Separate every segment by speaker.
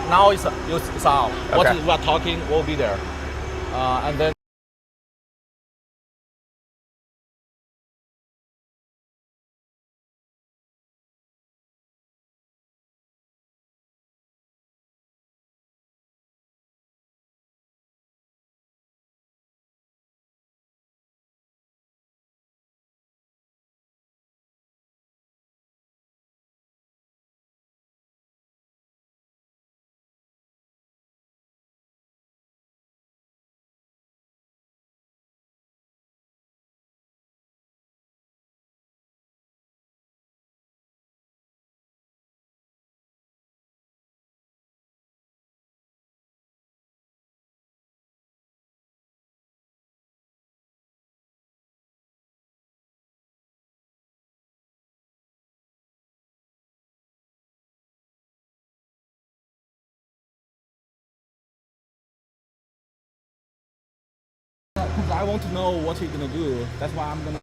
Speaker 1: now it's out. What
Speaker 2: Okay.
Speaker 1: we are talking will be there, and then. Because I want to know what you're gonna do. That's why I'm gonna.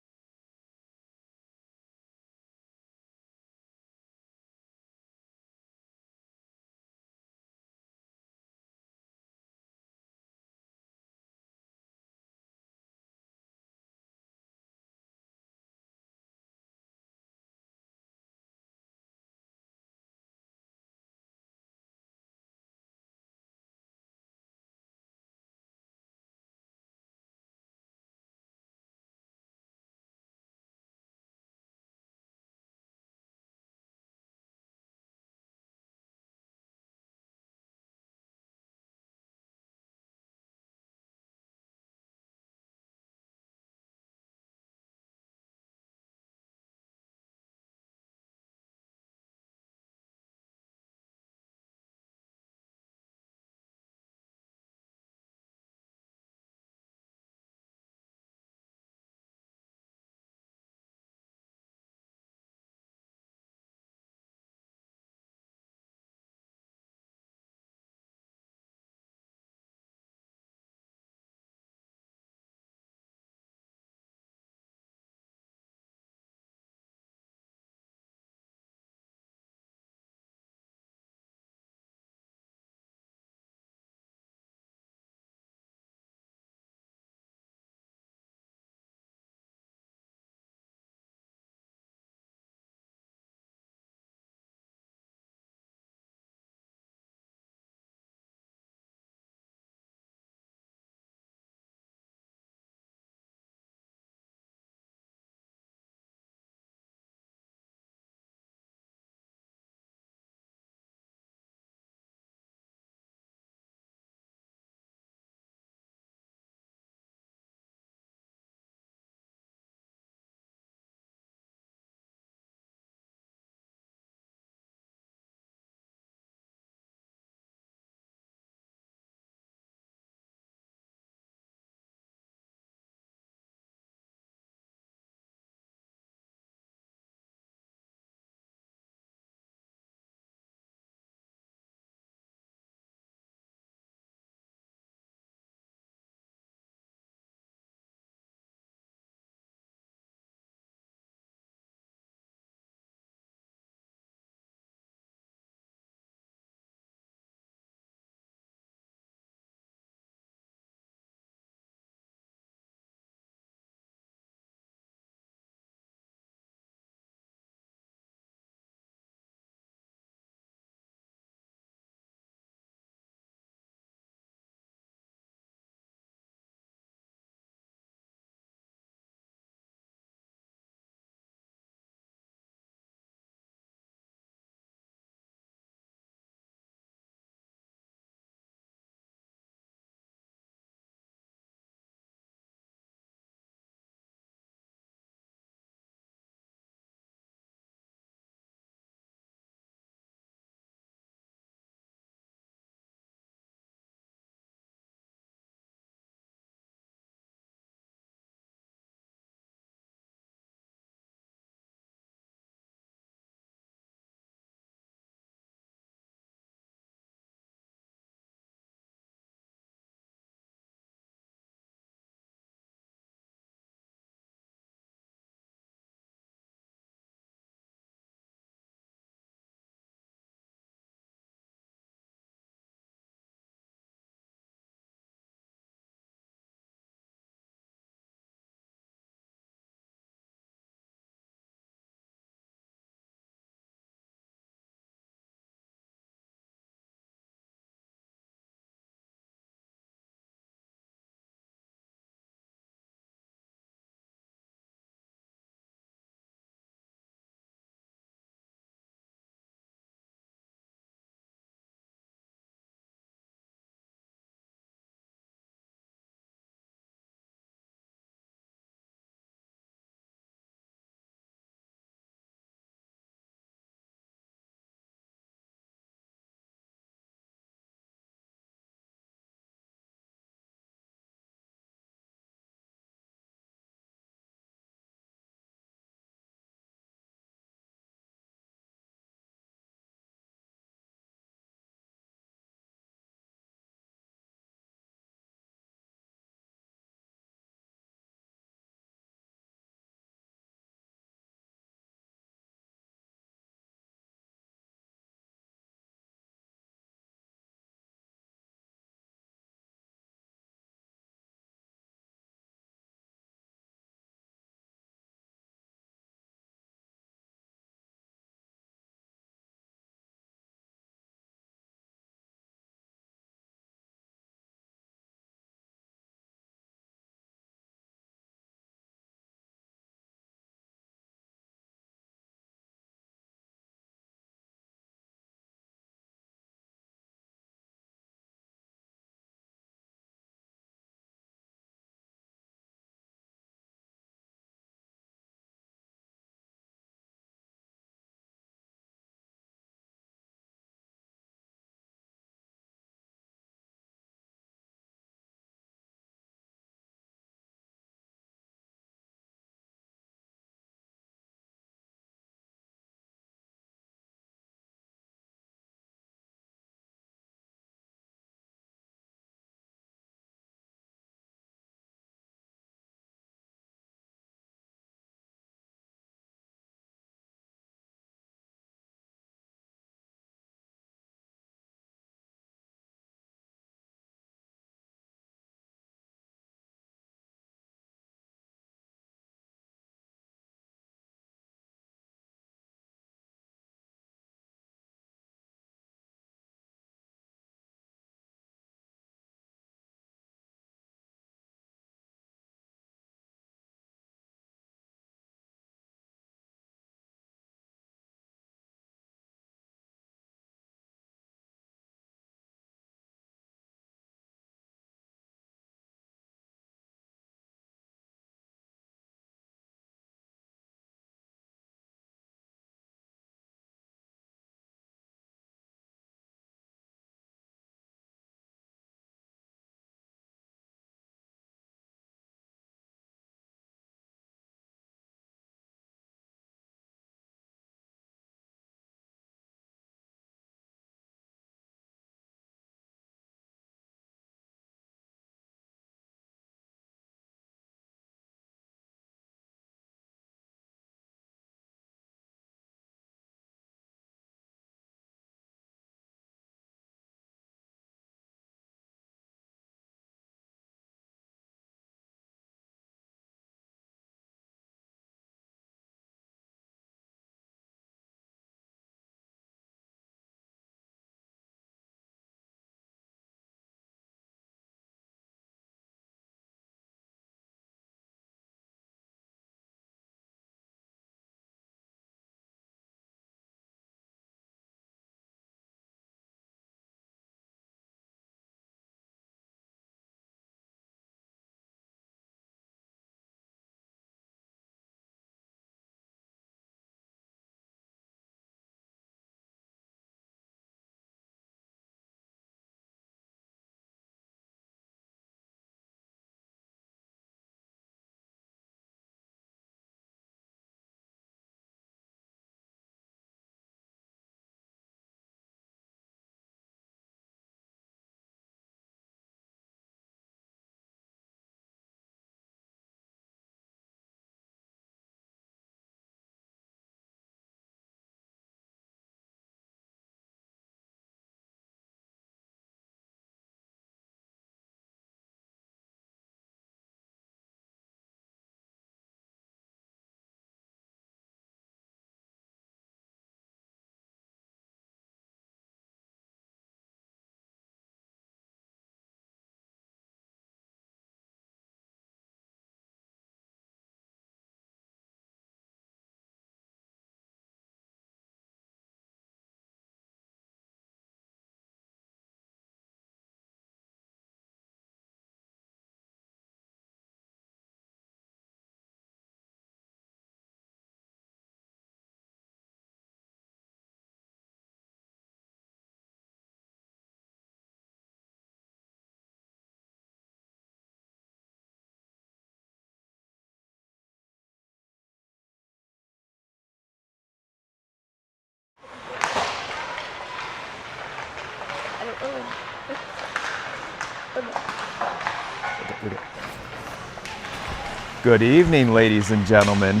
Speaker 2: Good evening, ladies and gentlemen.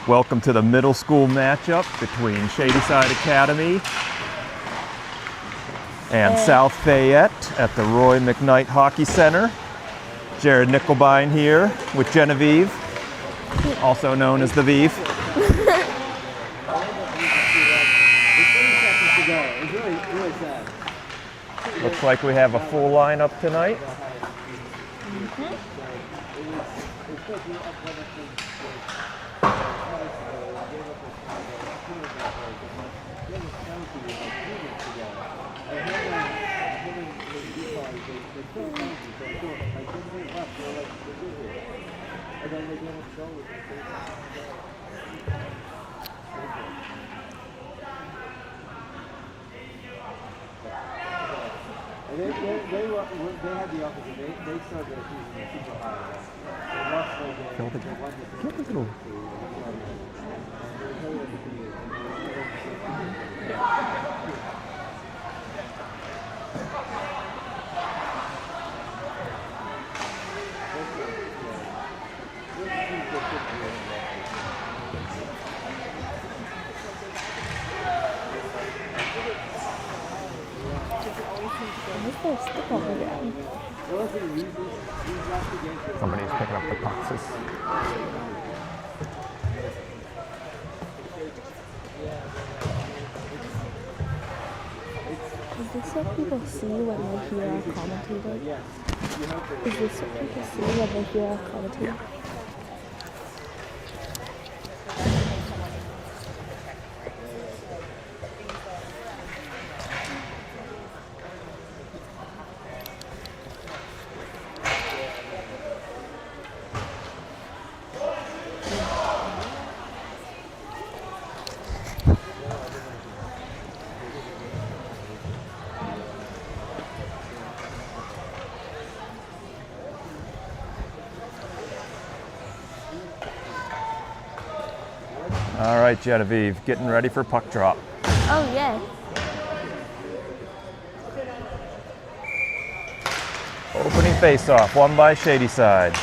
Speaker 2: Welcome to the middle school matchup between Shadyside Academy and South Fayette at the Roy McKnight Hockey Center. Jared Nickelbein here with Genevieve, also known as the Vive. Looks like we have a full lineup tonight.
Speaker 3: They had the opposite. They started their season super high. They lost their game.
Speaker 2: Somebody's picking up the boxes.
Speaker 4: Is this what people see when they hear our commentator? Is this what people see when they hear our commentator?
Speaker 2: All right, Genevieve, getting ready for puck drop.
Speaker 4: Oh, yeah.
Speaker 2: Opening face-off, won by Shadyside.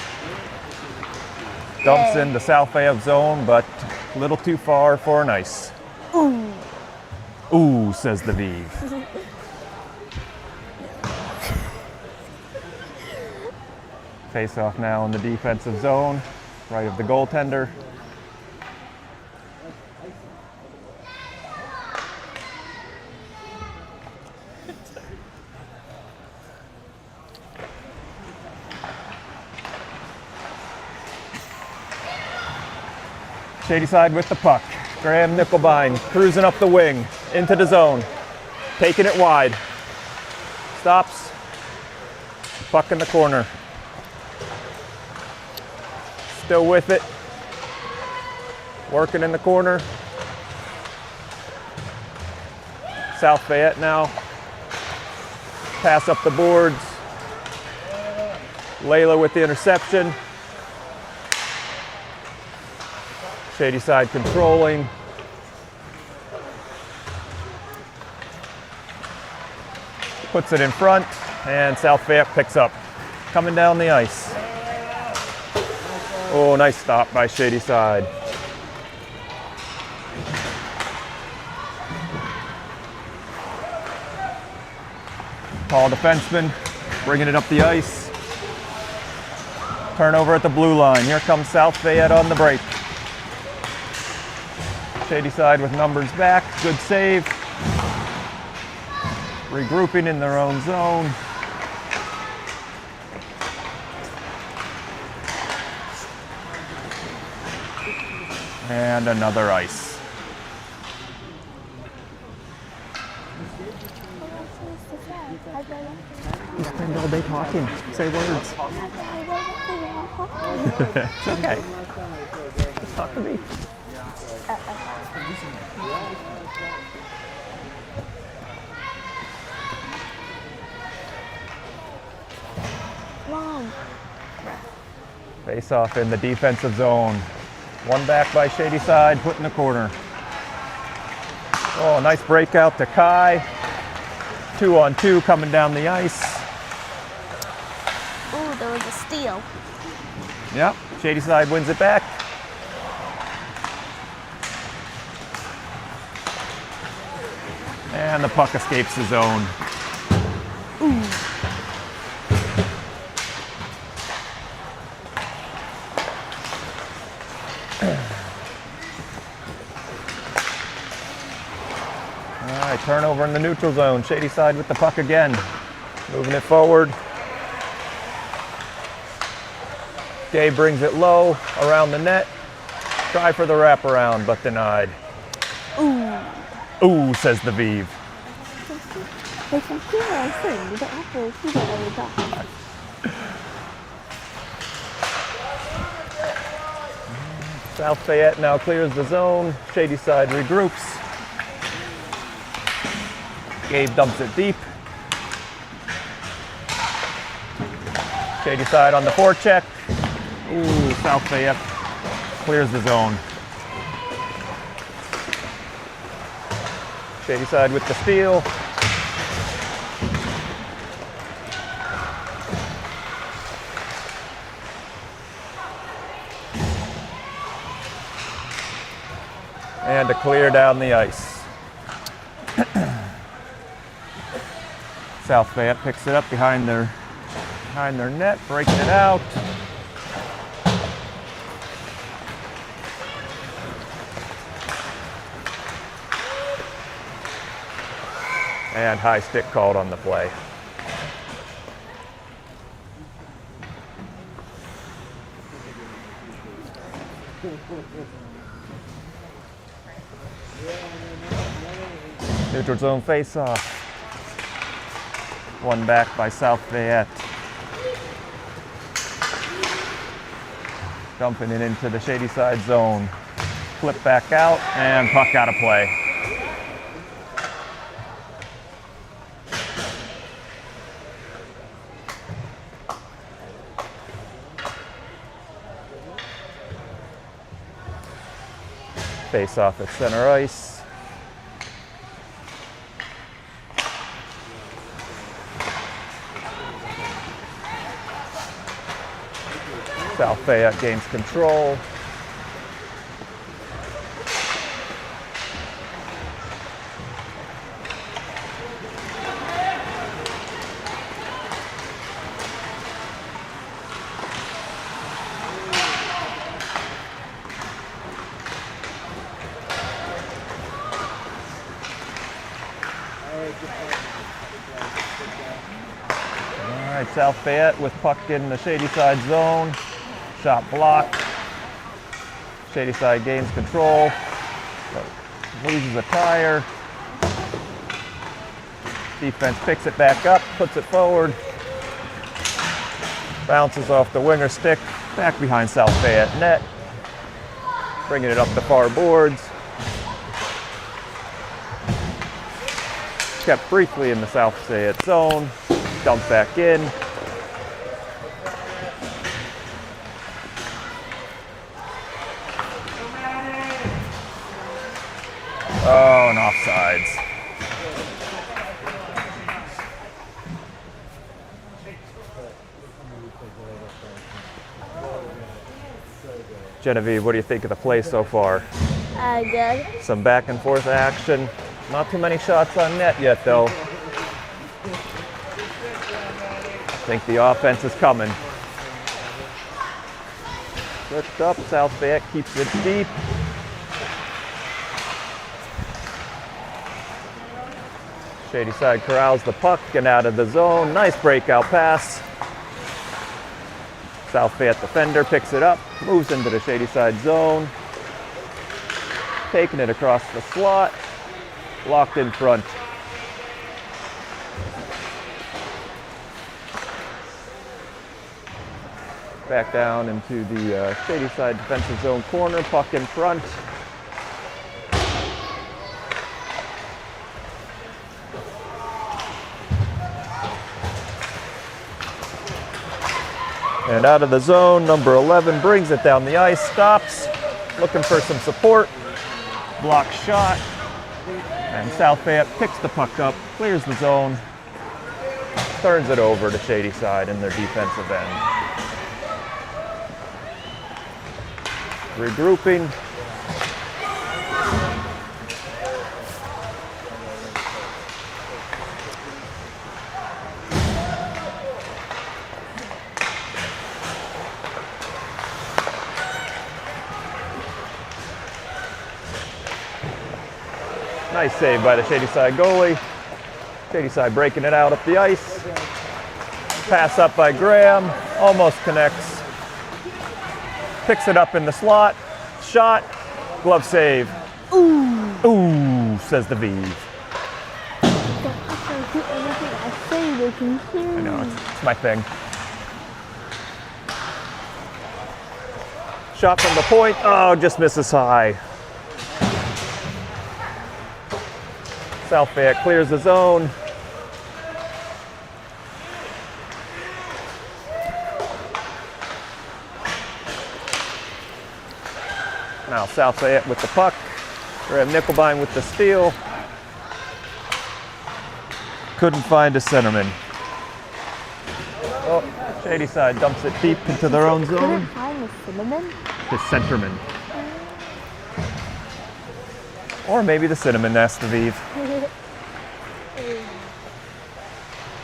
Speaker 2: Dumps in the South Fayette zone, but a little too far for an ice.
Speaker 4: Ooh.
Speaker 2: Ooh, says the Vive. Face-off now in the defensive zone, right of the goaltender. Shadyside with the puck. Graham Nickelbein cruising up the wing, into the zone, taking it wide. Stops, puck in the corner. Still with it, working in the corner. South Fayette now. Pass up the boards. Layla with the interception. Shadyside controlling. Puts it in front, and South Fayette picks up. Coming down the ice. Oh, nice stop by Shadyside. Tall defenseman, bringing it up the ice. Turnover at the blue line. Here comes South Fayette on the break. Shadyside with numbers back, good save. Regrouping in their own zone. And another ice. You spend all day talking, say words. It's okay. Just talk to me.
Speaker 4: Long.
Speaker 2: Face off in the defensive zone. One back by Shadyside, put in the corner. Oh, nice breakout to Kai. 2-on-2 coming down the ice.
Speaker 4: Oh, there was a steal.
Speaker 2: Yep, Shady Side wins it back. And the puck escapes the zone. All right, turnover in the neutral zone. Shady Side with the puck again. Moving it forward. Gabe brings it low around the net. Try for the wraparound, but denied.
Speaker 4: Ooh.
Speaker 2: Ooh, says the Vive.
Speaker 4: 你放邊啊？雖然你得一步，邊度我得？
Speaker 2: South Fayette now clears the zone. Shady Side regroups. Gabe dumps it deep. Shady Side on the forecheck. Ooh, South Fayette clears the zone. Shady Side with the steal. And to clear down the ice. South Fayette picks it up behind their net, breaking it out. And high stick called on the play. Neutral zone face-off. One back by South Fayette. Dumping it into the Shady Side zone. Flip back out and puck out of play. Face-off at center ice. South Fayette gains control. All right, South Fayette with puck in the Shady Side zone. Shot blocked. Shady Side gains control. Loses a tire. Defense picks it back up, puts it forward. Bounces off the winger stick, back behind South Fayette net. Bringing it up the far boards. Kept briefly in the South Fayette zone. Dumped back in. Oh, and offsides. Genevieve, what do you think of the play so far?
Speaker 4: Good.
Speaker 2: Some back and forth action. Not too many shots on net yet, though. I think the offense is coming. Switched up, South Fayette keeps it deep. Shady Side corrals the puck and out of the zone. Nice breakout pass. South Fayette defender picks it up, moves into the Shady Side zone. Taking it across the slot. Locked in front. Back down into the Shady Side defensive zone corner. Puck in front. And out of the zone, number 11 brings it down the ice, stops, looking for some support. Block shot. And South Fayette picks the puck up, clears the zone, turns it over to Shadyside in their defensive end. Regrouping. Nice save by the Shadyside goalie. Shadyside breaking it out up the ice. Pass up by Graham, almost connects. Picks it up in the slot. Shot, glove save. Ooh, ooh, says the Vive. I know, it's my thing. Shot from the point, oh, just misses high. South Fayette clears the zone. Now South Fayette with the puck. Graham Nickelbein with the steal. Couldn't find a centerman. Oh, Shadyside dumps it deep into their own zone.
Speaker 4: Couldn't find the cinnamon?
Speaker 2: The centerman. Or maybe the cinnamon, that's the Vive.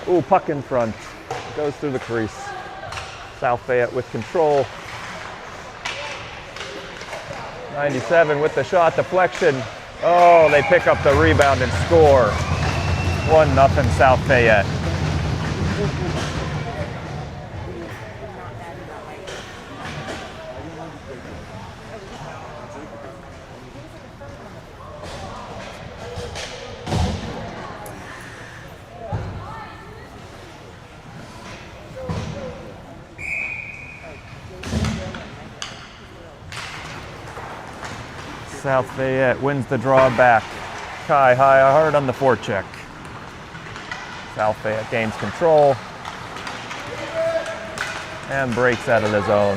Speaker 2: Ooh, puck in front. Goes through the crease. South Fayette with control. 97 with the shot deflection. Oh, they pick up the rebound and score. 1-0 South Fayette. South Fayette wins the draw back. Kai hard on the forecheck. South Fayette gains control and breaks out of the zone.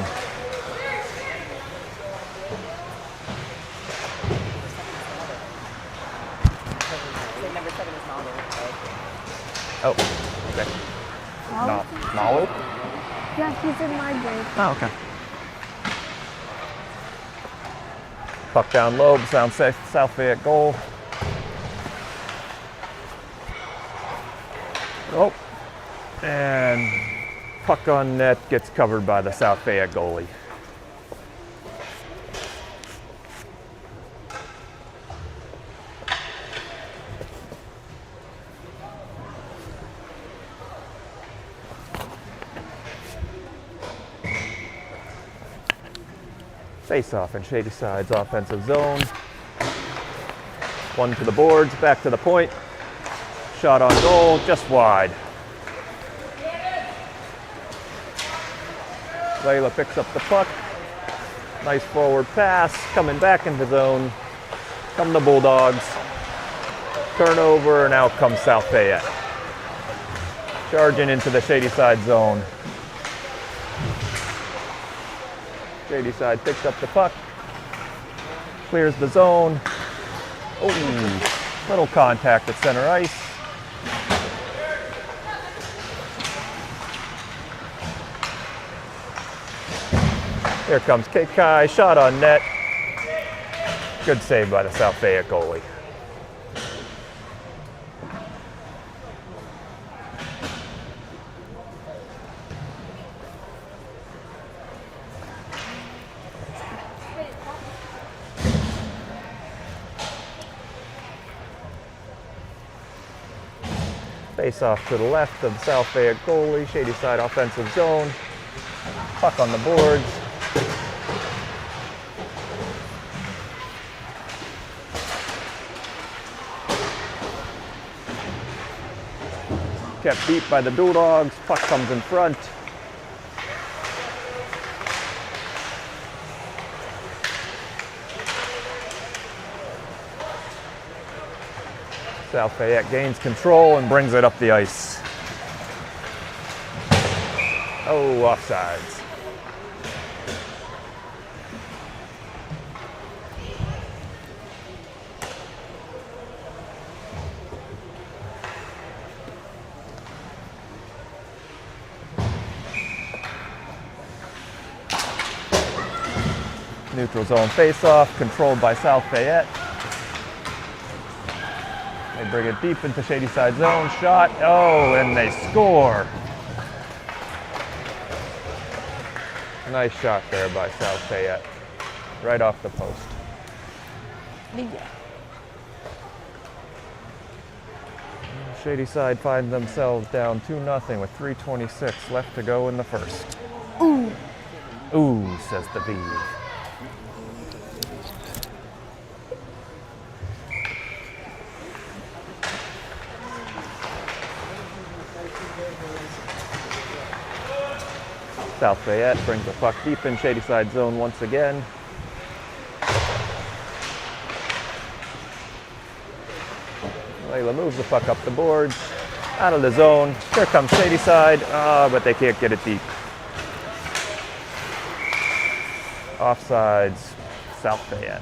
Speaker 2: Oh, okay. No, Malo?
Speaker 4: Yeah, he's in my grade.
Speaker 2: Oh, okay. Puck down low, sound safe, South Fayette goal. Oh, and puck on net gets covered by the South Fayette goalie. Face-off in Shadyside's offensive zone. One to the boards, back to the point. Shot on goal, just wide. Layla picks up the puck. Nice forward pass, coming back into zone. Come the Bulldogs. Turnover, and out comes South Fayette. Charging into the Shadyside zone. Shadyside picks up the puck, clears the zone. Oh, little contact at center ice. Here comes Kai, shot on net. Good save by the South Fayette goalie. Face off to the left of the South Fayette goalie, Shadyside offensive zone. Puck on the boards. Kept deep by the Bulldogs, puck comes in front. South Fayette gains control and brings it up the ice. Oh, offsides. Neutral zone face-off, controlled by South Fayette. They bring it deep into shady side zone, shot, oh, and they score. Nice shot there by South Fayette, right off the post.
Speaker 4: Yeah.
Speaker 2: Shady Side find themselves down 2-0 with 3:26 left to go in the first.
Speaker 4: Ooh.
Speaker 2: Ooh, says the Vive. South Fayette brings the puck deep in shady side zone once again. Layla moves the puck up the boards, out of the zone. Here comes shady side, but they can't get it deep. Offsides, South Fayette.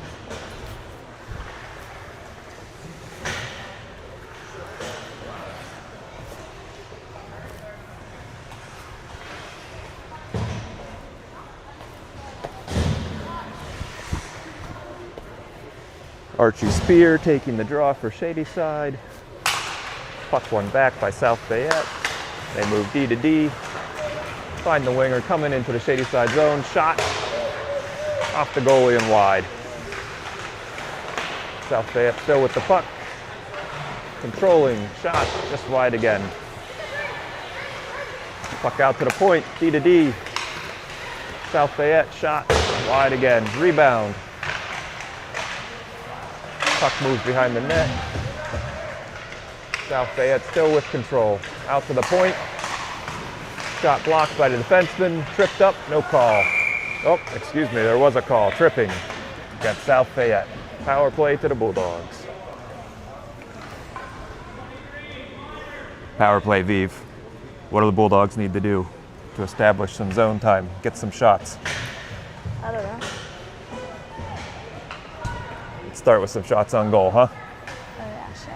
Speaker 2: Archie Spear taking the draw for shady side. Puck one back by South Fayette. They move D to D. Find the winger coming into the shady side zone. Shot off the goalie and wide. South Fayette still with the puck. Controlling, shot just wide again. Puck out to the point, D to D. South Fayette shot wide again. Rebound. Puck moves behind the net. South Fayette still with control. Out to the point. Shot blocked by the defenseman. Tripped up, no call. Oh, excuse me, there was a call. Tripping against South Fayette. Power play to the Bulldogs. Power play, Vive. What do the Bulldogs need to do to establish some zone time, get some shots?
Speaker 4: I don't know.
Speaker 2: Let's start with some shots on goal, huh?
Speaker 4: Oh yeah, sure.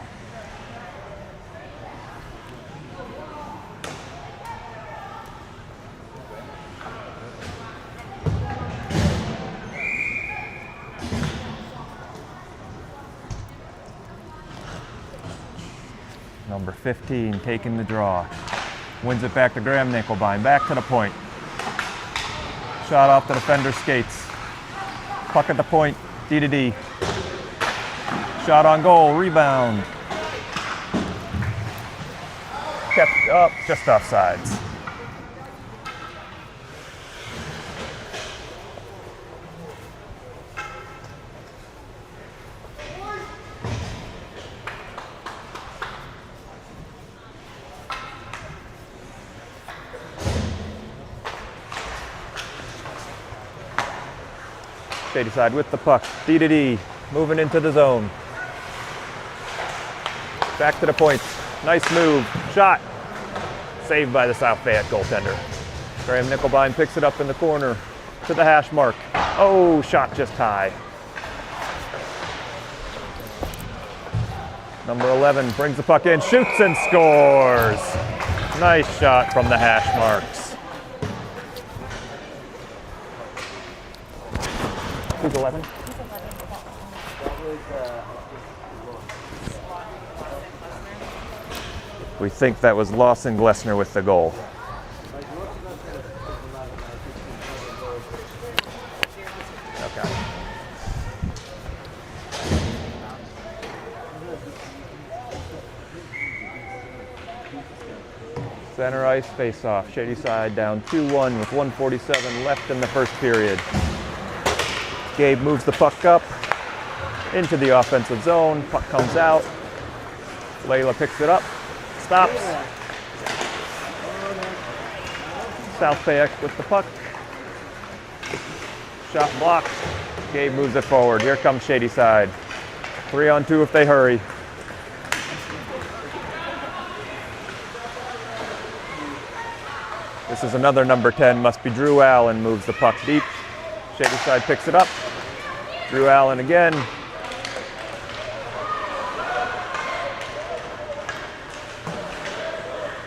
Speaker 2: Number 15 taking the draw. Wins it back to Graham Nickelbein. Back to the point. Shot off the defender's skates. Puck at the point. D to D. Shot on goal. Rebound. Kept up. Just offsides. Shady side with the puck, D to D, moving into the zone. Back to the point, nice move, shot. Saved by the South Fayette goaltender. Graham Nickelbein picks it up in the corner to the hash mark. Oh, shot just high. Number 11 brings the puck in, shoots and scores. Nice shot from the hash marks. Who's 11? We think that was Lawson Glessner with the goal. Okay. Center ice face-off. Shady side down 2-1 with 1:47 left in the first period. Gabe moves the puck up into the offensive zone. Puck comes out. Layla picks it up. Stops. South Fayette with the puck. Shot blocked. Gabe moves it forward. Here comes shady side. 3-on-2 if they hurry. This is another number 10. Must be Drew Allen. Moves the puck deep. Shady side picks it up. Drew Allen again.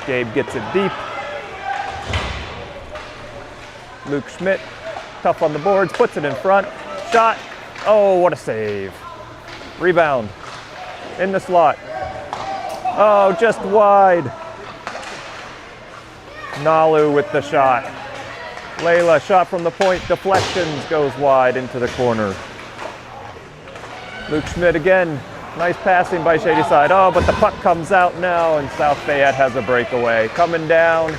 Speaker 2: Gabe gets it deep. Luke Schmidt, tough on the boards, puts it in front. shot. Oh, what a save. Rebound. In the slot. Oh, just wide. Nalu with the shot. Layla, shot from the point, deflections, goes wide into the corner. Luke Schmidt again. Nice passing by Shadyside. Oh, but the puck comes out now, and South Fayette has a breakaway. Coming down.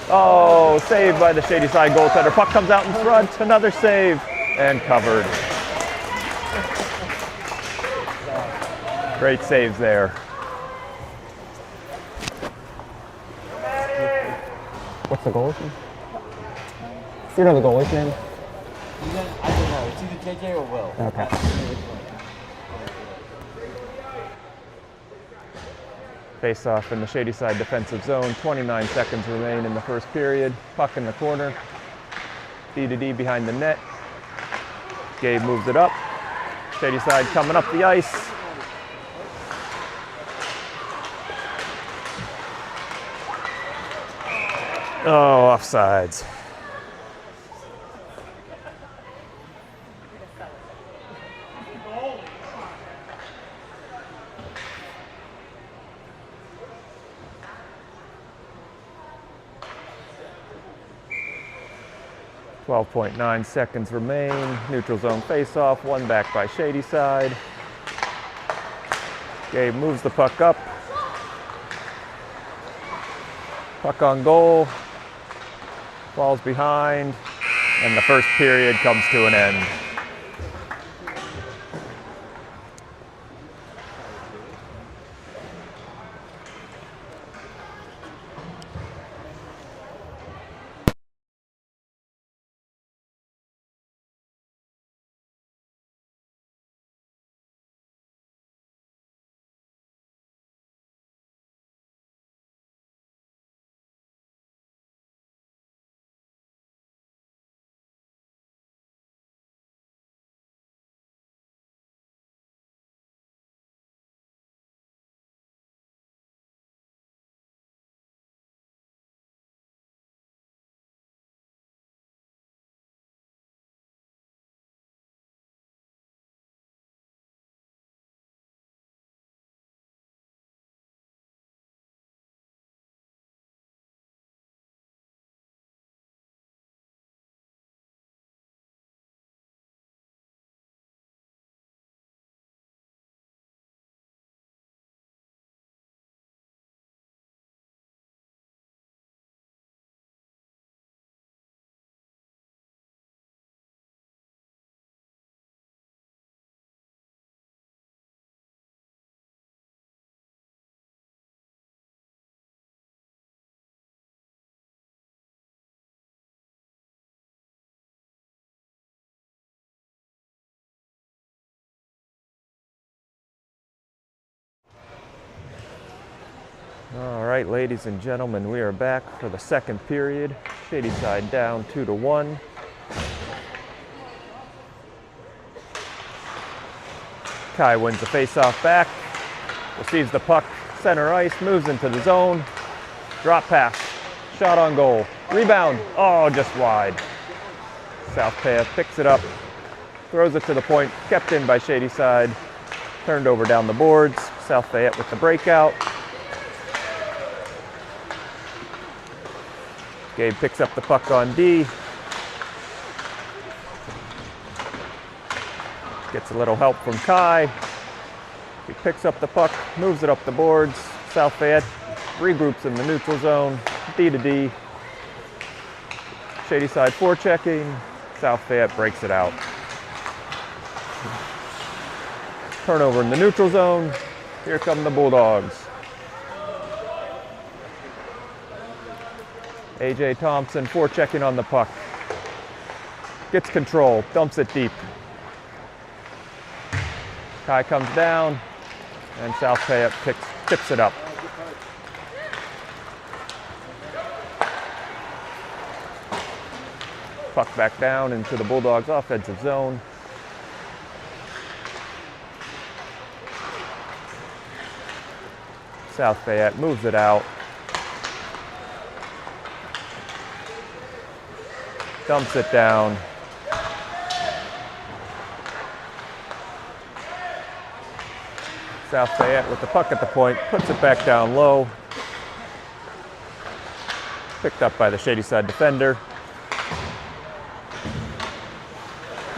Speaker 2: Oh, saved by the Shadyside goaltender. Puck comes out in front. Another save. And covered. Great saves there.
Speaker 5: What's the goalie's name? You know the goalie's name?
Speaker 3: I don't know. It's either JJ or Will.
Speaker 5: Okay.
Speaker 2: Face off in the Shadyside defensive zone. 29 seconds remain in the first period. Puck in the corner. D to D behind the net. Gabe moves it up. Shadyside coming up the ice. Oh, offsides. .9 seconds remain. Neutral zone face-off. One back by Shadyside. Gabe moves the puck up. Puck on goal. Falls behind. And the first period comes to an end. All right, ladies and gentlemen, we are back for the second period. Shadyside down 2-1. Kai wins the face-off back, receives the puck, center ice, moves into the zone, drop pass, shot on goal, rebound, oh, just wide. South Fayette picks it up, throws it to the point, kept in by Shadyside, turned over down the boards. South Fayette with the breakout. Gabe picks up the puck on D. Gets a little help from Kai. He picks up the puck, moves it up the boards. South Fayette regroups in the neutral zone. D to D. Shadyside forechecking. South Fayette breaks it out. Turnover in the neutral zone. Here come the Bulldogs. AJ Thompson forechecking on the puck. Gets control, dumps it deep. Kai comes down, and South Fayette tips it up. Puck back down into the Bulldogs' offensive zone. South Fayette moves it out. Dumps it down. South Fayette with the puck at the point, puts it back down low. Picked up by the Shadyside defender.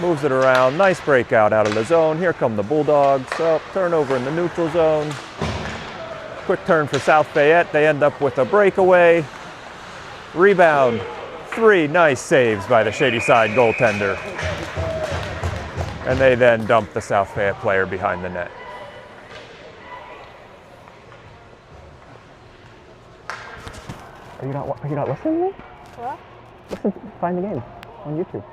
Speaker 2: Moves it around, nice breakout out of the zone. Here come the Bulldogs. Oh, turnover in the neutral zone. Quick turn for South Fayette. They end up with a breakaway. Rebound, 3 nice saves by the Shadyside goaltender. And they then dump the South Fayette player behind the net.
Speaker 5: Are you not listening to me?
Speaker 4: What?
Speaker 5: Listen, find the game on YouTube.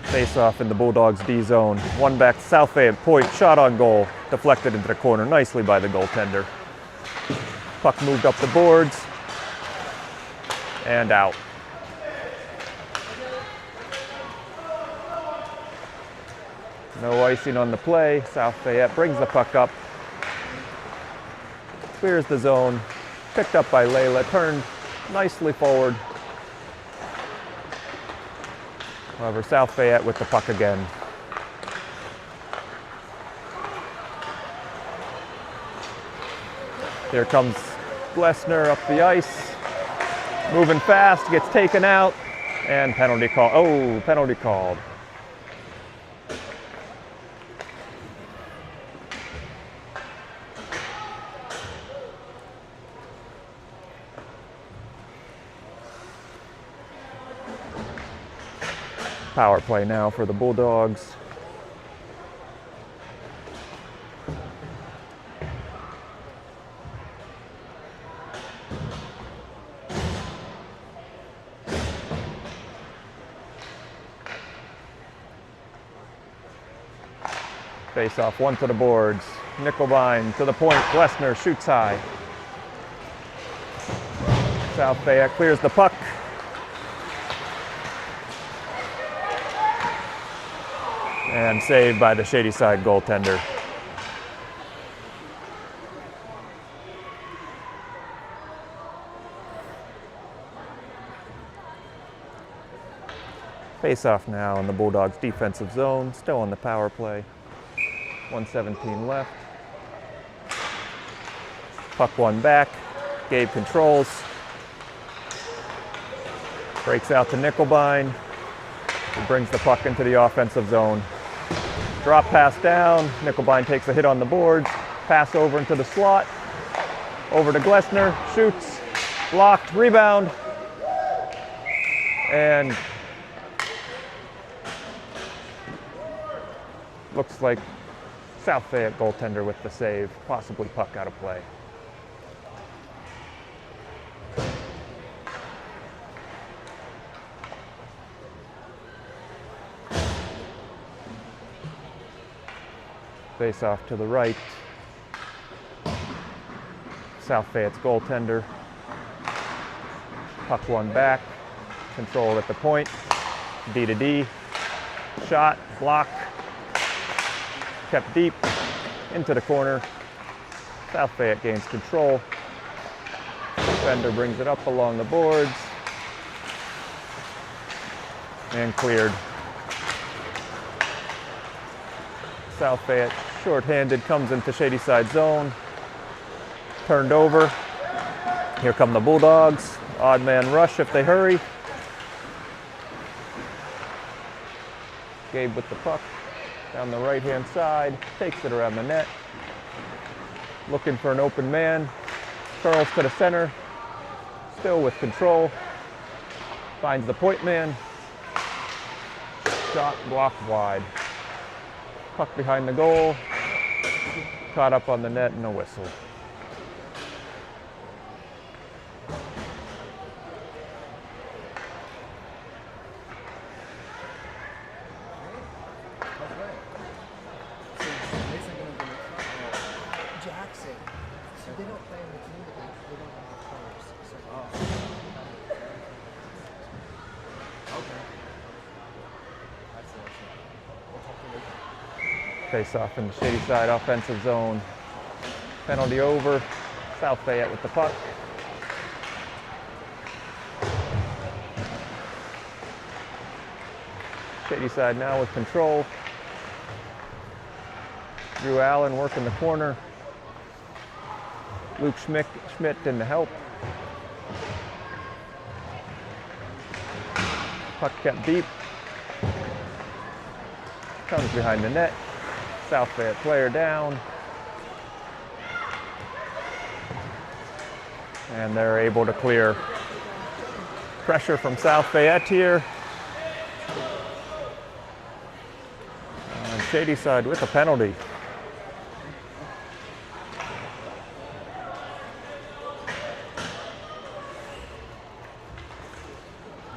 Speaker 2: Face off in the Bulldogs D zone. One back to South Fayette point, shot on goal, deflected into the corner nicely by the goaltender. Puck moved up the boards and out. No icing on the play. South Fayette brings the puck up, clears the zone, picked up by Layla, turned nicely forward. However, South Fayette with the puck again. Here comes Glessner up the ice, moving fast, gets taken out, and penalty call. Oh, penalty called. Power play now for the Bulldogs. Face off, one to the boards. Nickelbine to the point. Glessner shoots high. South Fayette clears the puck. And saved by the Shadyside goaltender. Face off now in the Bulldogs defensive zone, still on the power play. 1:17 left. Puck one back, Gabe controls. Breaks out to Nickelbine. He brings the puck into the offensive zone. Drop pass down, Nickelbine takes a hit on the boards, pass over into the slot, over to Glessner, shoots, blocked, rebound, and looks like South Fayette goaltender with the save, possibly puck out of play. Face off to the right. South Fayette's goaltender. Puck one back. Control at the point. D to D. Shot, block. Kept deep. Into the corner. South Fayette gains control. Defender brings it up along the boards. And cleared. South Fayette, short-handed, comes into Shadyside zone. Turned over. Here come the Bulldogs. Odd man rush if they hurry. Gabe with the puck down the right-hand side. Takes it around the net. Looking for an open man. Curls to the center. Still with control. Finds the point man. Shot blocked wide. Puck behind the goal, caught up on the net and a whistle.
Speaker 6: Jackson. So they don't play in the community. They don't have players. So
Speaker 2: Face off in the Shadyside offensive zone. Penalty over. South Fayette with the puck. Shady side now with control. Drew Allen working the corner. Luke Schmidt in to help. Puck kept deep. Comes behind the net. South Fayette player down. And they're able to clear. Pressure from South Fayette here. And Shady side with a penalty.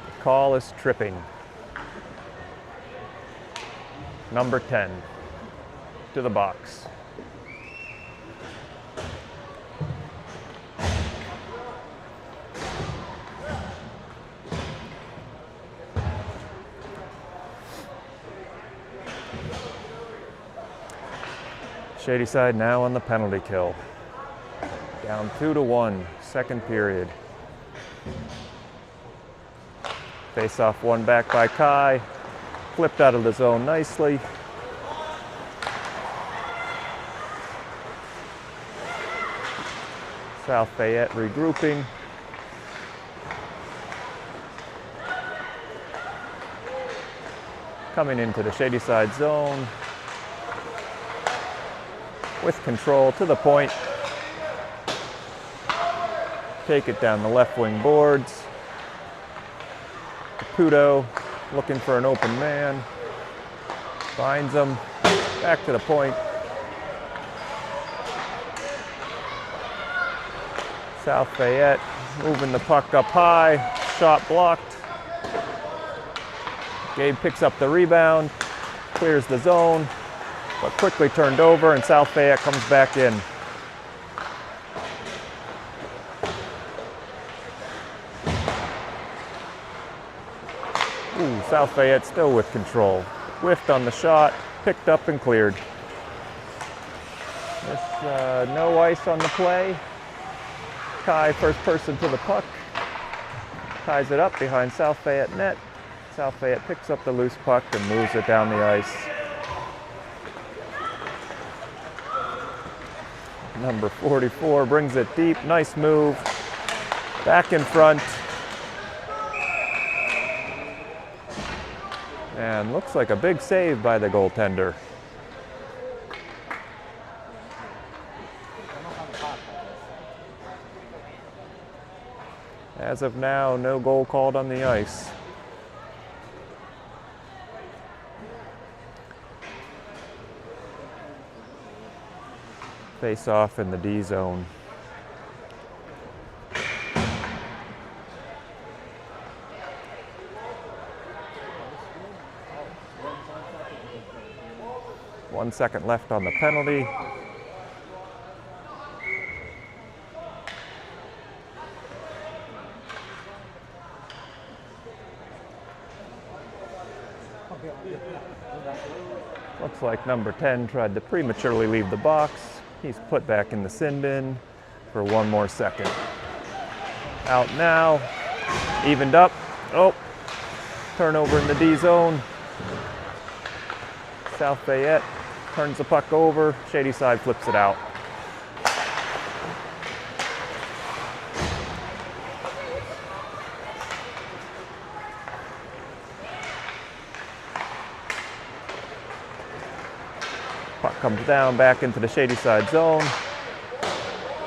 Speaker 2: The call is tripping. Number 10 to the box. Shady side now on the penalty kill. Down 2-1, second period. Face off one back by Kai. Flipped out of the zone nicely. South Fayette regrouping. Coming into the Shady side zone. With control to the point. Take it down the left wing boards. Caputo looking for an open man. Finds him. Back to the point. South Fayette moving the puck up high. Shot blocked. Gabe picks up the rebound. Clears the zone. But quickly turned over, and South Fayette comes back in. Ooh, South Fayette still with control. Whiffed on the shot, picked up and cleared. No ice on the play. Kai first person to the puck. Ties it up behind South Fayette net. South Fayette picks up the loose puck and moves it down the ice. Number 44 brings it deep, nice move. Back in front. And looks like a big save by the goaltender. As of now, no goal called on the ice. Face off in the D zone. One second left on the penalty. Looks like number 10 tried to prematurely leave the box. He's put back in the sin bin for one more second. Out now, evened up. Oh, turnover in the D zone. South Fayette turns the puck over. Shady side flips it out. Puck comes down back into the Shady side zone.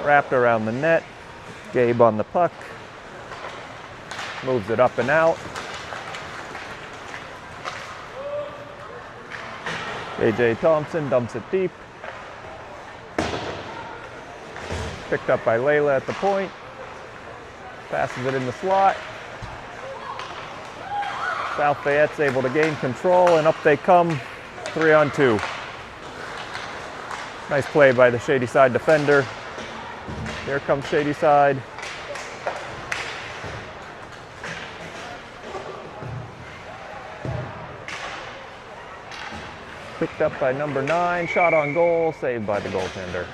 Speaker 2: Wrapped around the net. Gabe on the puck. Moves it up and out. A.J. Thompson dumps it deep. Picked up by Layla at the point. Passes it in the slot. South Fayette's able to gain control, and up they come, 3-on-2. Nice play by the Shady side defender. Here comes Shady side. Picked up by number 9, shot on goal, saved by the goaltender.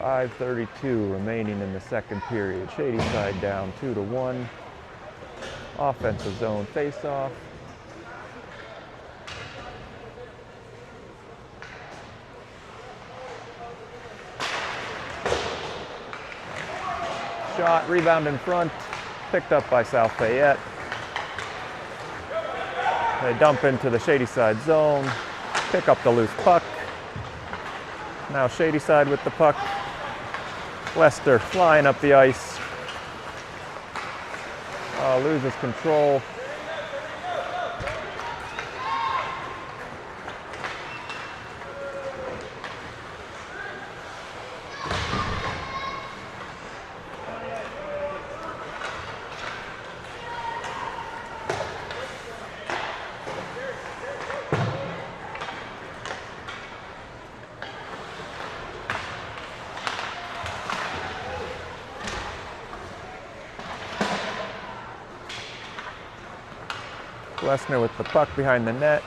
Speaker 2: 5:32 remaining in the second period. Shady Side down 2-1. Offensive zone face-off. Shot, rebound in front, picked up by South Fayette. They dump into the Shady Side zone, pick up the loose puck. Now Shady Side with the puck. Lester flying up the ice. Loses control. Lesner with the puck behind the net.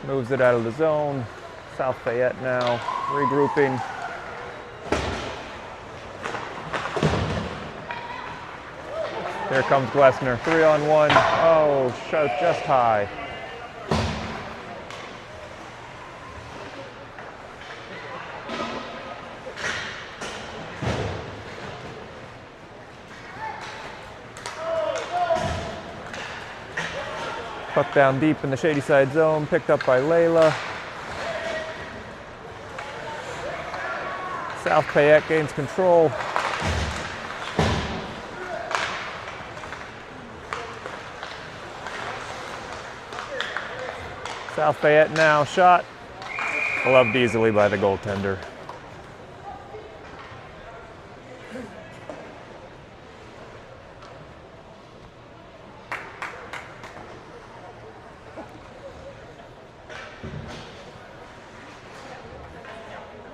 Speaker 2: Moves it out of the zone. South Fayette now regrouping. Here comes Glessner, 3-on-1. Oh, shot just high. Puck down deep in the Shady Side zone, picked up by Layla. South Fayette gains control. South Fayette now shot. Gloved easily by the goaltender.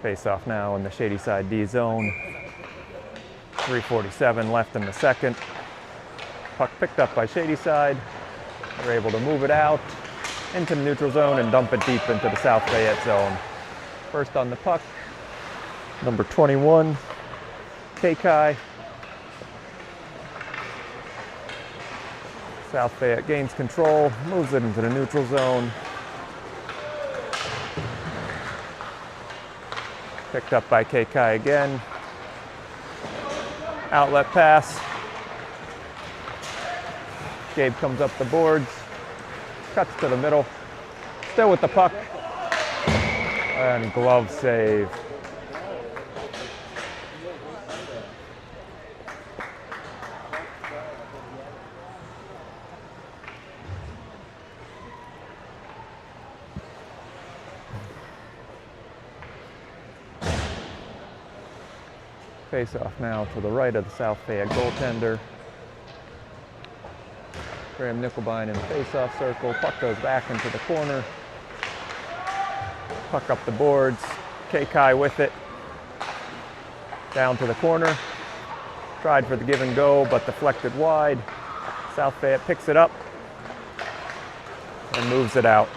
Speaker 2: Face off now in the Shady Side D zone. 3:47 left in the second. Puck picked up by Shady Side. They're able to move it out into the neutral zone and dump it deep into the South Fayette zone. First on the puck, number 21, Kai. South Fayette gains control, moves it into the neutral zone. Picked up by Kai again. Outlet pass. Gabe comes up the boards, cuts to the middle, still with the puck, and glove save. Face off now to the right of the South Fayette goaltender. Graham Nickelbein in the face-off circle. Puck goes back into the corner. Puck up the boards. Kai with it. Down to the corner. Tried for the give and go, but deflected wide. South Fayette picks it up and moves it out.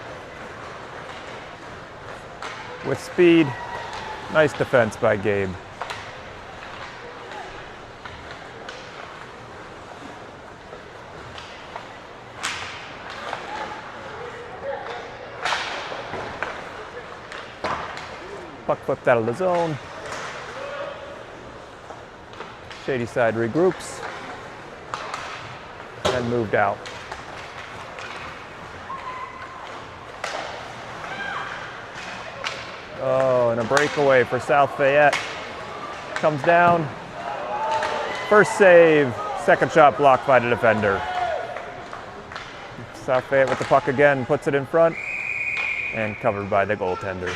Speaker 2: With speed, nice defense by Gabe. Puck flipped out of the zone. Shady Side regroups and moved out. Oh, and a breakaway for South Fayette. Comes down. First save, second shot blocked by the defender. South Fayette with the puck again, puts it in front and covered by the goaltender.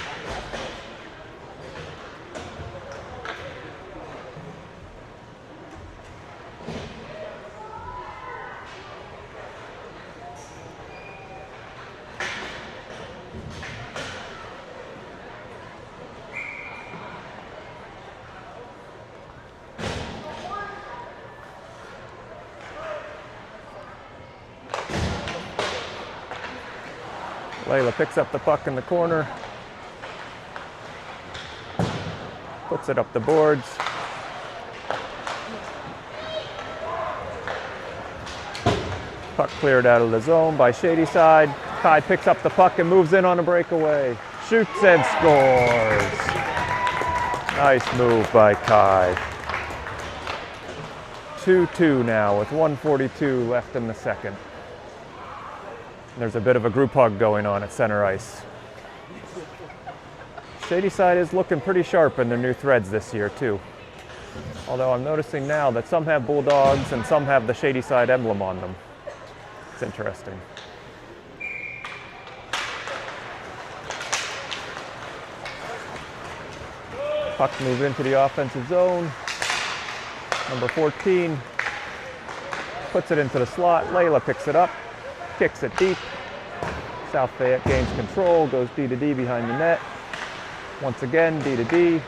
Speaker 2: Layla picks up the puck in the corner, Puts it up the boards. Puck cleared out of the zone by Shady Side. Kai picks up the puck and moves in on a breakaway. Shoots and scores. Nice move by Kai. 2-2 now with 1:42 left in the second. There's a bit of a group hug going on at center ice. Shady Side is looking pretty sharp in their new threads this year too. Although I'm noticing now that some have Bulldogs and some have the Shady Side emblem on them. It's interesting. Puck moves into the offensive zone. Number 14 puts it into the slot. Layla picks it up, kicks it deep. South Fayette gains control, goes D to D behind the net. Once again, D to D.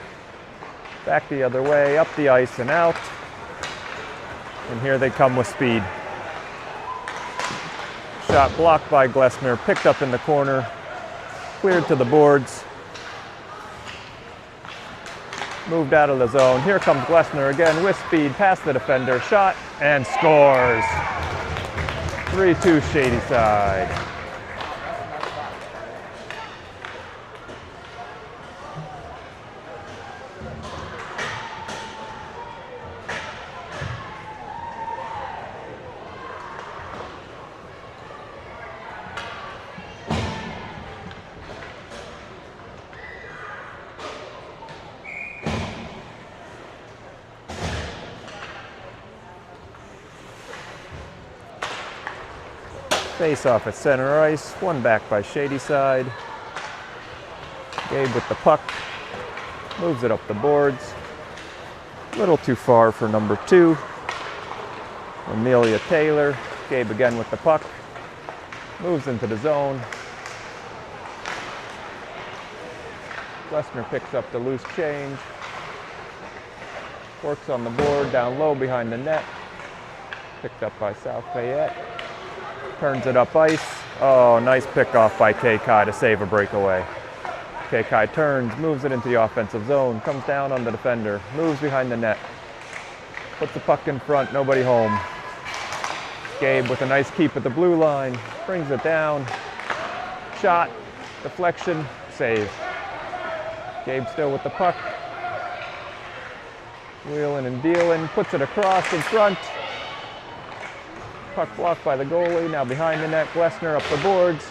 Speaker 2: Back the other way, up the ice and out. And here they come with speed. Shot blocked by Glessner, picked up in the corner, cleared to the boards. Moved out of the zone. Here comes Glessner again with speed, past the defender, shot, and scores. 3-2 Shady Side. Face off at center ice, one back by Shady Side. Gabe with the puck, moves it up the boards. A little too far for number 2. Amelia Taylor, Gabe again with the puck, moves into the zone. Glessner picks up the loose change, works on the board, down low behind the net, picked up by South Fayette. Turns it up ice. Oh, nice pick off by K-Kai to save a breakaway. K-Kai turns, moves it into the offensive zone, comes down on the defender, moves behind the net, puts the puck in front, nobody home. Gabe with a nice keep at the blue line, brings it down, shot, deflection, save. Gabe still with the puck, wheeling and dealing, puts it across in front. Puck blocked by the goalie, now behind the net, Glessner up the boards,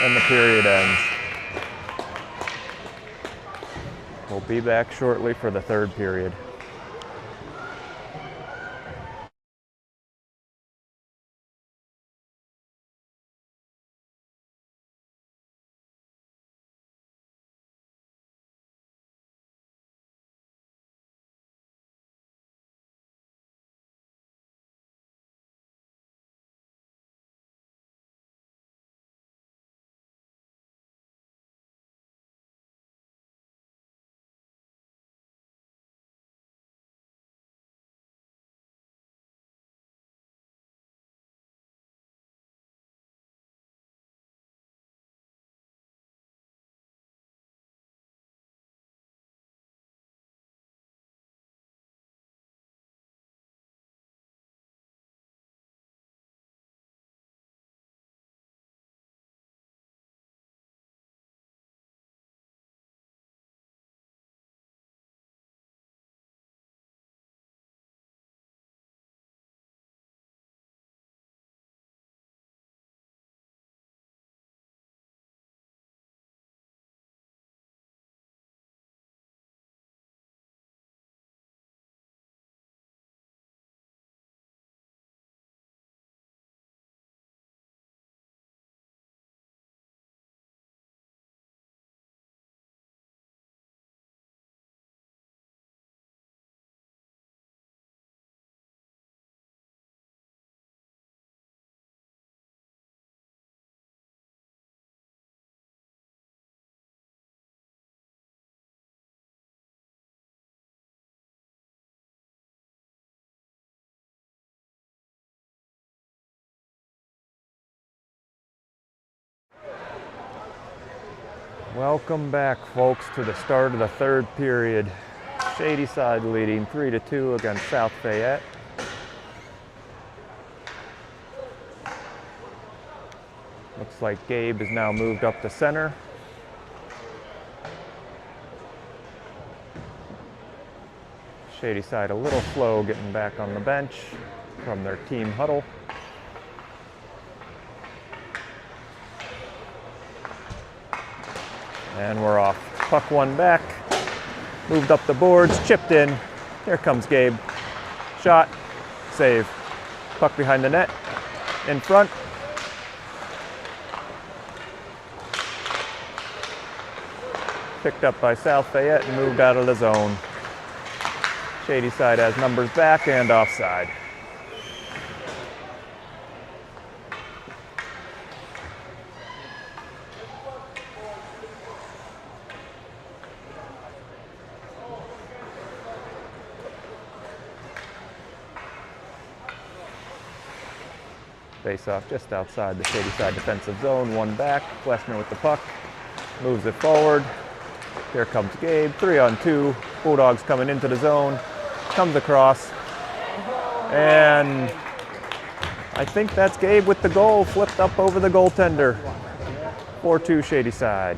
Speaker 2: and the period ends. We'll be back shortly for the third period. Welcome back, folks, to the start of the third period. Shady Side leading 3-2 against South Fayette. Looks like Gabe has now moved up to center. Shady Side a little slow getting back on the bench from their team huddle. And we're off. Puck one back, moved up the boards, chipped in. Here comes Gabe. Shot, save. Puck behind the net, in front. Picked up by South Fayette and moved out of the zone. Shady Side has numbers back and offside. Face off just outside the Shady Side defensive zone, one back. Glessner with the puck, moves it forward. Here comes Gabe, 3-on-2. Bulldogs coming into the zone, comes across, and I think that's Gabe with the goal, flipped up over the goaltender. 4-2 Shady Side.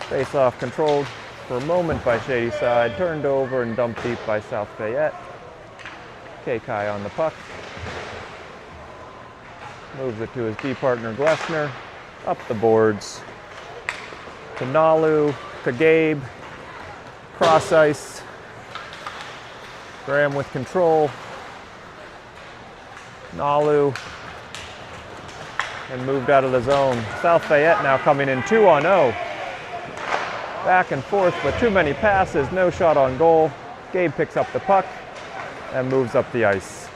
Speaker 2: Face-off controlled for a moment by Shady Side, turned over and dumped deep by South Fayette. Kai on the puck. Moves it to his D partner Glessner. Up the boards. To Nalu, to Gabe. Cross ice. Graham with control. Nalu. And moved out of the zone. South Fayette now coming in 2-on-0. Back and forth, but too many passes, no shot on goal. Gabe picks up the puck and moves up the ice.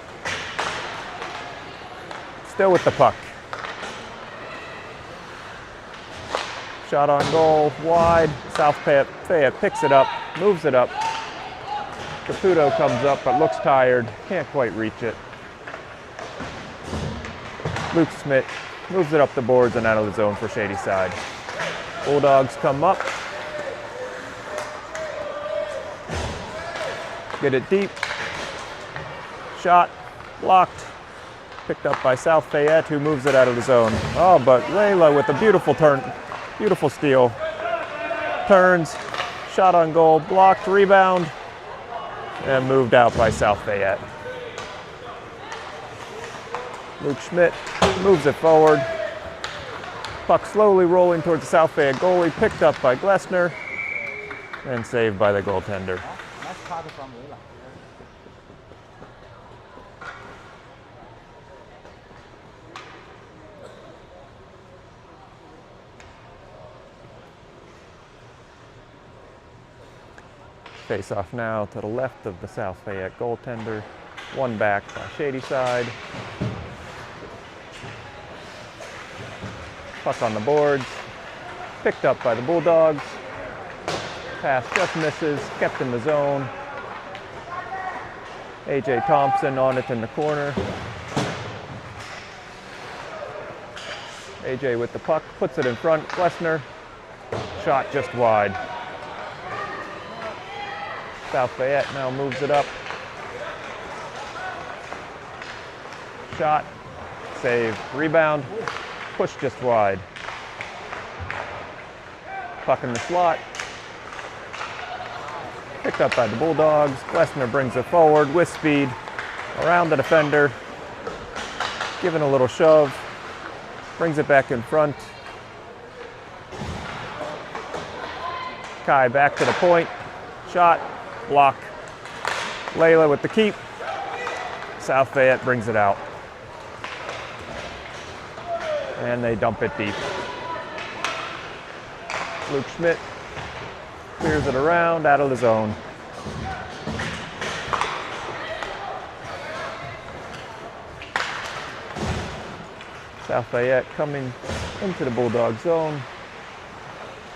Speaker 2: Still with the puck. Shot on goal, wide. South Fayette picks it up, moves it up. Caputo comes up, but looks tired, can't quite reach it. Luke Schmidt moves it up the boards and out of the zone for Shady Side. Bulldogs come up. Get it deep. Shot, blocked. Picked up by South Fayette, who moves it out of the zone. Oh, but Layla with a beautiful turn, beautiful steal. Turns, shot on goal, blocked, rebound, and moved out by South Fayette. Luke Schmidt moves it forward. Puck slowly rolling towards the South Fayette goalie, picked up by Glessner, and saved by the goaltender. Face off now to the left of the South Fayette goaltender. One back by Shady Side. Puck on the boards. Picked up by the Bulldogs. Pass just misses, kept in the zone. AJ Thompson on it in the corner. AJ with the puck, puts it in front. Glessner, shot just wide. South Fayette now moves it up. Shot, save, rebound, push just wide. Puck in the slot. Picked up by the Bulldogs. Glessner brings it forward with speed around the defender. Giving a little shove. Brings it back in front. Kai back to the point. Shot. Block. Layla with the keep. South Fayette brings it out. And they dump it deep. Luke Schmidt clears it around, out of the zone. South Fayette coming into the Bulldog zone.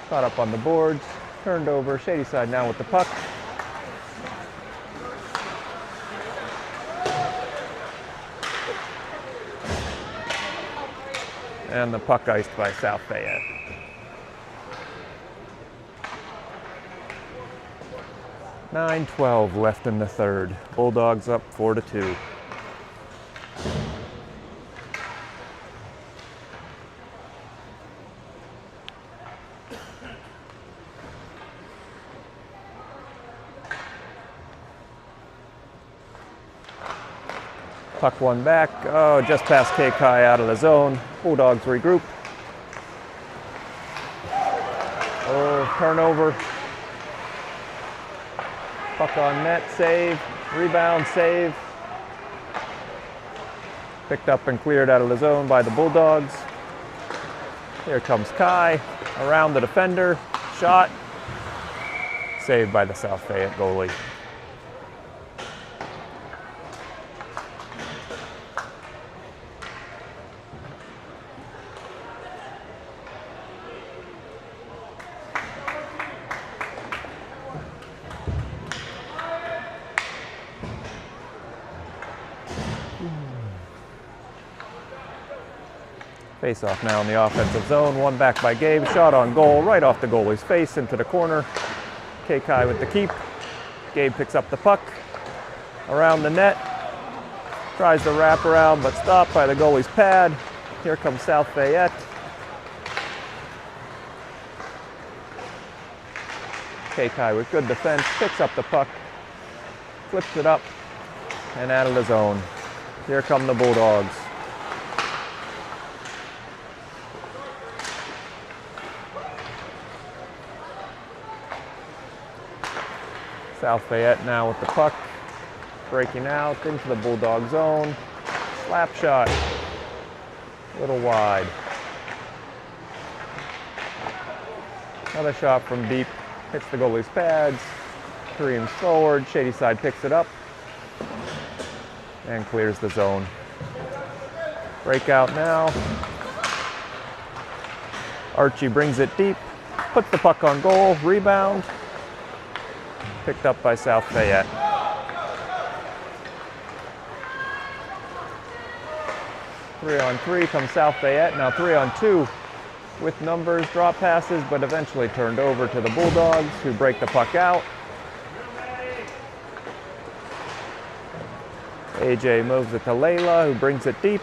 Speaker 2: Caught up on the boards, turned over, Shady Side now with the puck. And the puck iced by South Fayette. .9:12 left in the third. Bulldogs up 4-2. Puck one back. Oh, just past K-Kai out of the zone. Bulldogs regroup. Oh, turnover. Puck on net, save. Rebound, save. Picked up and cleared out of the zone by the Bulldogs. Here comes Kai. Around the defender. Shot. Saved by the South Fayette goalie. Face off now in the offensive zone. One back by Gabe. Shot on goal right off the goalie's face into the corner. K-Kai with the keep. Gabe picks up the puck. Around the net. Tries the wraparound but stopped by the goalie's pad. Here comes South Fayette. K-Kai with good defense. Picks up the puck. Flips it up and out of the zone. Here come the Bulldogs. South Fayette now with the puck, breaking out into the Bulldog zone. Slap shot, a little wide. Another shot from deep, hits the goalie's pads, streams forward, Shady Side picks it up, and clears the zone. Breakout now. Archie brings it deep, puts the puck on goal, rebound. Picked up by South Fayette. Three on three comes South Fayette. Now 3-on-2 with numbers, drop passes, but eventually turned over to the Bulldogs, who break the puck out. AJ moves it to Layla, who brings it deep.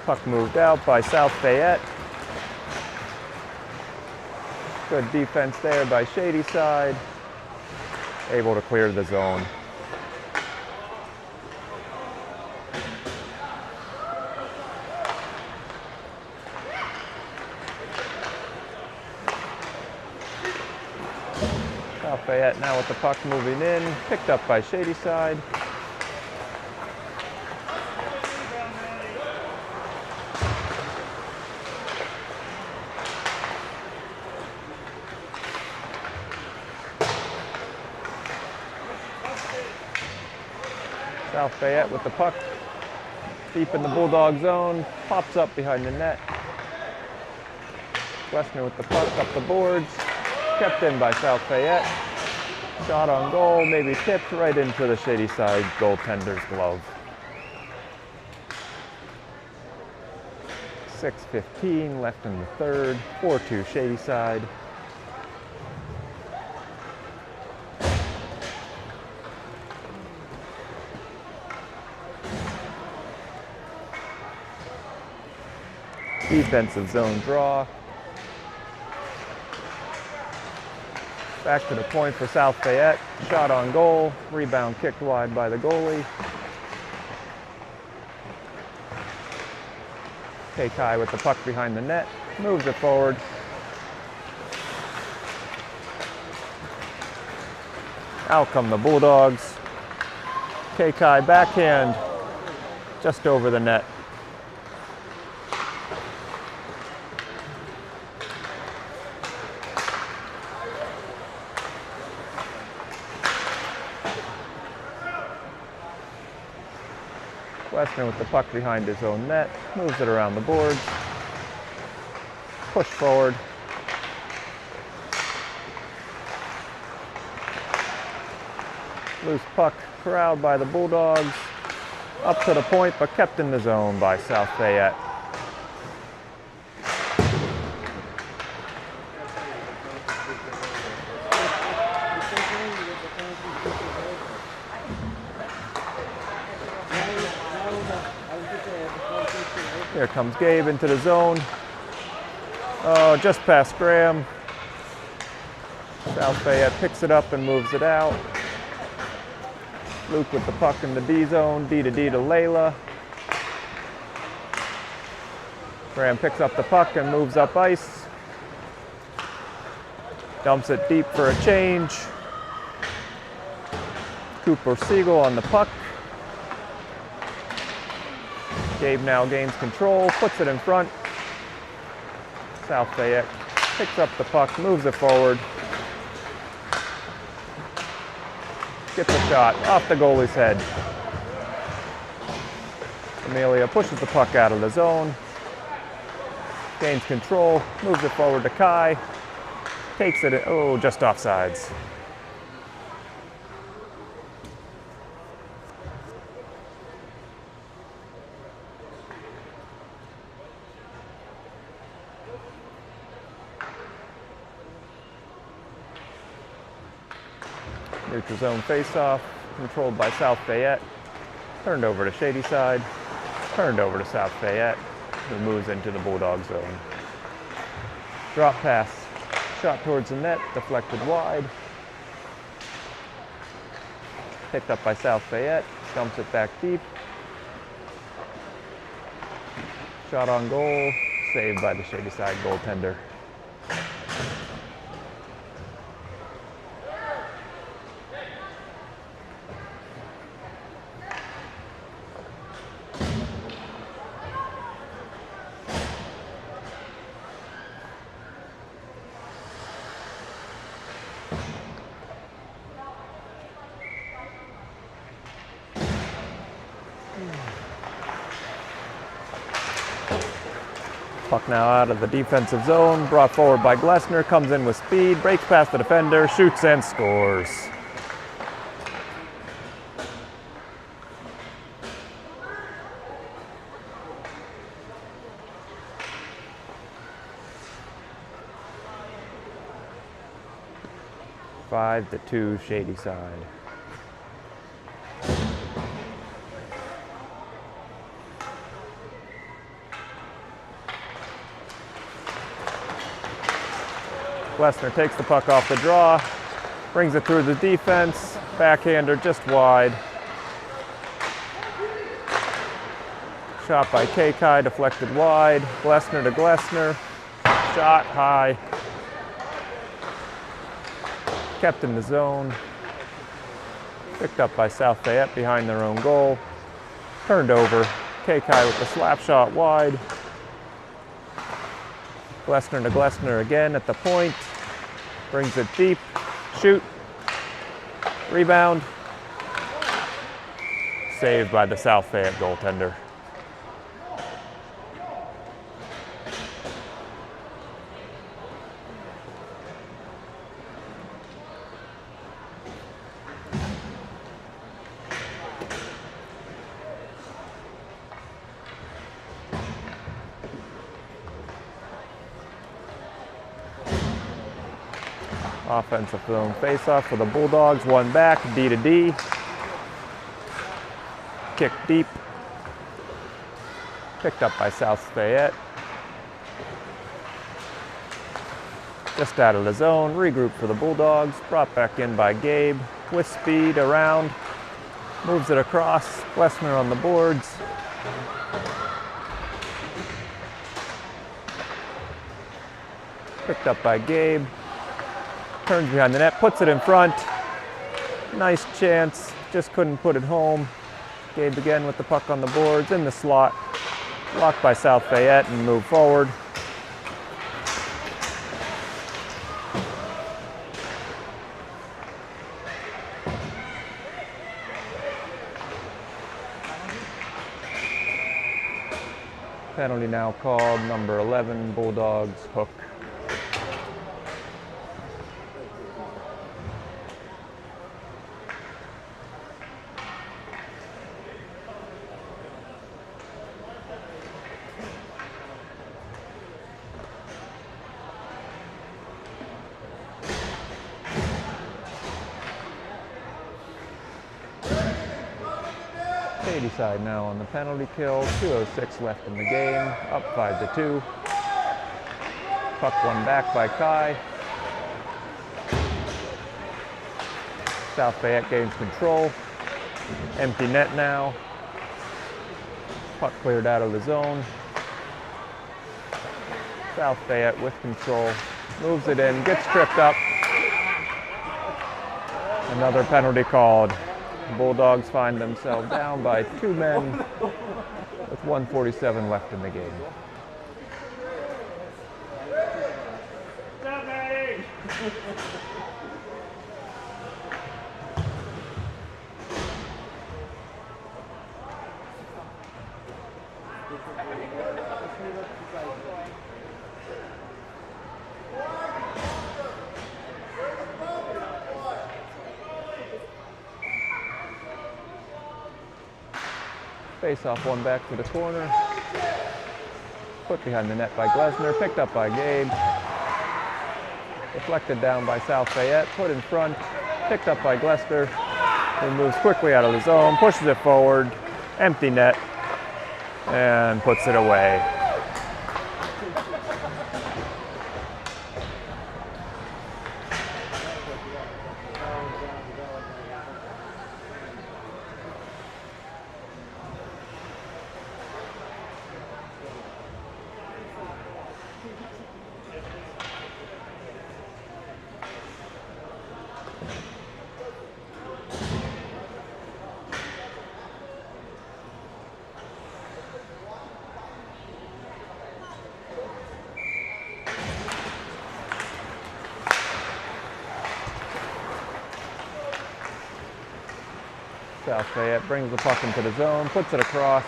Speaker 2: Puck moved out by South Fayette. Good defense there by Shady Side. Able to clear the zone. South Fayette now with the puck moving in. Picked up by Shady Side. South Fayette with the puck, deep in the Bulldog zone, pops up behind the net. Westner with the puck up the boards, kept in by South Fayette. Shot on goal, maybe tipped right into the Shady Side goaltender's glove. 6:15 left in the third, 4-2 Shady Side. Defensive zone draw. Back to the point for South Fayette. Shot on goal. Rebound kicked wide by the goalie. K-Kai with the puck behind the net. Moves it forward. Out come the Bulldogs. K-Kai backhand. Just over the net. Glessner with the puck behind his own net, moves it around the boards. Push forward. Loose puck corralled by the Bulldogs. Up to the point, but kept in the zone by South Fayette. Here comes Gabe into the zone. Oh, just past Graham. South Fayette picks it up and moves it out. Luke with the puck in the D zone, D to Layla. Graham picks up the puck and moves up ice. Dumps it deep for a change. Cooper Siegel on the puck. Gabe now gains control, puts it in front. South Fayette picks up the puck, moves it forward. Gets a shot off the goalie's head. Amelia pushes the puck out of the zone. Gains control, moves it forward to Kai. Takes it, oh, just offsides. Neutral zone faceoff, controlled by South Fayette. Turned over to Shady Side. Turned over to South Fayette, who moves into the Bulldog zone. Drop pass, shot towards the net, deflected wide. Picked up by South Fayette, dumps it back deep. Shot on goal, saved by the Shady Side goaltender. Puck now out of the defensive zone, brought forward by Glessner, comes in with speed, breaks past the defender, shoots and scores. Five to 2 Shady Side. Glessner takes the puck off the draw, brings it through the defense, backhander just wide. Shot by Kai, deflected wide. Glessner to Glessner, shot high. Kept in the zone. Picked up by South Fayette behind their own goal. Turned over, Kai with the slap shot wide. Glessner to Glessner again at the point. Brings it deep. Shoot. Rebound. Saved by the South Fayette goaltender. Offensive zone faceoff for the Bulldogs. One back, D to D. Kick deep. Picked up by South Fayette. Just out of the zone, regroup for the Bulldogs. Brought back in by Gabe. With speed around. Moves it across. Glessner on the boards. Picked up by Gabe. Turns behind the net, puts it in front. Nice chance, just couldn't put it home. Gabe again with the puck on the boards, in the slot. Blocked by South Fayette and move forward. Penalty now called, number 11, Bulldogs, hook. Shadyside now on the penalty kill, 2:06 left in the game, up 5-2. Puck won back by Kai. South Fayette gains control. Empty net now. Puck cleared out of the zone. South Fayette with control, moves it in, gets tripped up. Another penalty called. Bulldogs find themselves down by 2 men with 1:47 left in the game. Face off one back to the corner. Put behind the net by Glesner, picked up by Gabe. Deflected down by South Fayette, put in front, picked up by Glesner, who moves quickly out of the zone, pushes it forward, empty net, and puts it away. South Fayette brings the puck into the zone, puts it across,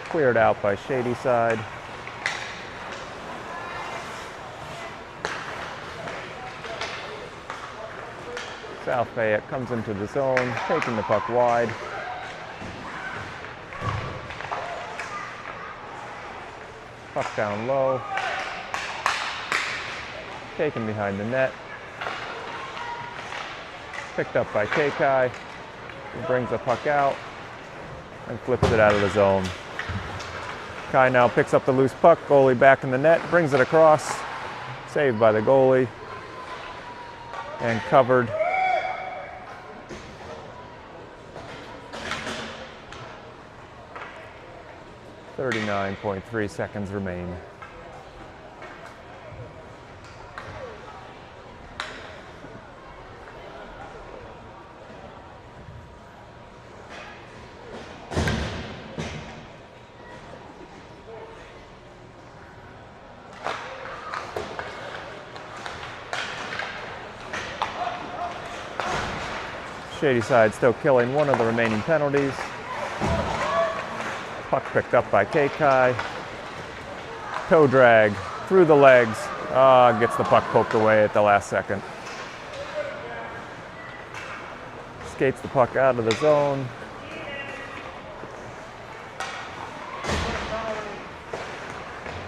Speaker 2: cleared out by Shadyside. South Fayette comes into the zone, taking the puck wide. Puck down low, taken behind the net. Picked up by K-Kai. He brings the puck out and flips it out of the zone. Kai now picks up the loose puck, goalie back in the net, brings it across, saved by the goalie, and covered. .3 seconds remain. Shadyside still killing one of the remaining penalties. Puck picked up by K-Kai. Toe drag through the legs. Gets the puck poked away at the last second. Skates the puck out of the zone.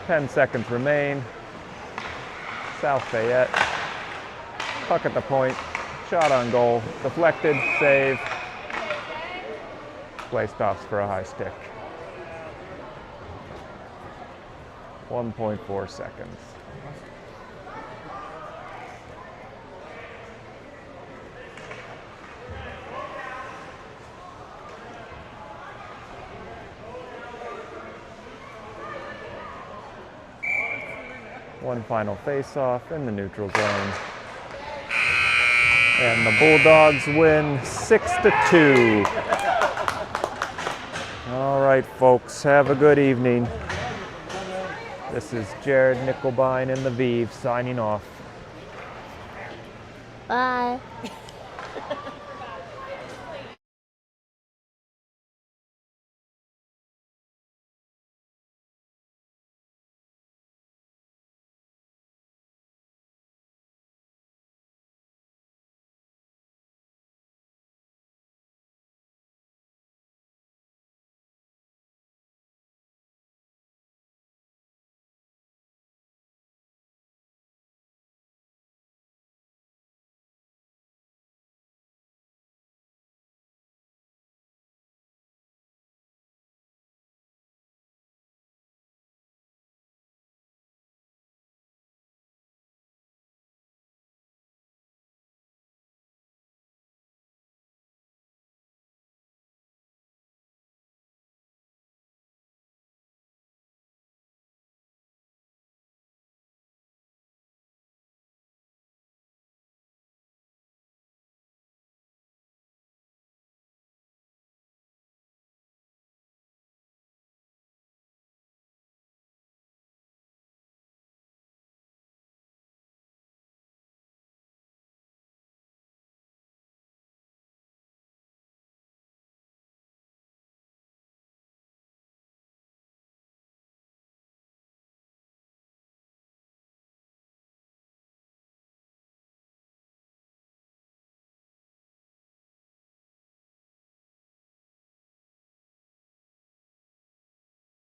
Speaker 2: Ten seconds remain. South Fayette. Puck at the point. Shot on goal, deflected, save. Play stops for a high stick. 1.4 seconds. One final face-off in the neutral zone. And the Bulldogs win 6-2. All right, folks, have a good evening. This is Jared Nickelbein in the Vive signing off.
Speaker 4: Bye.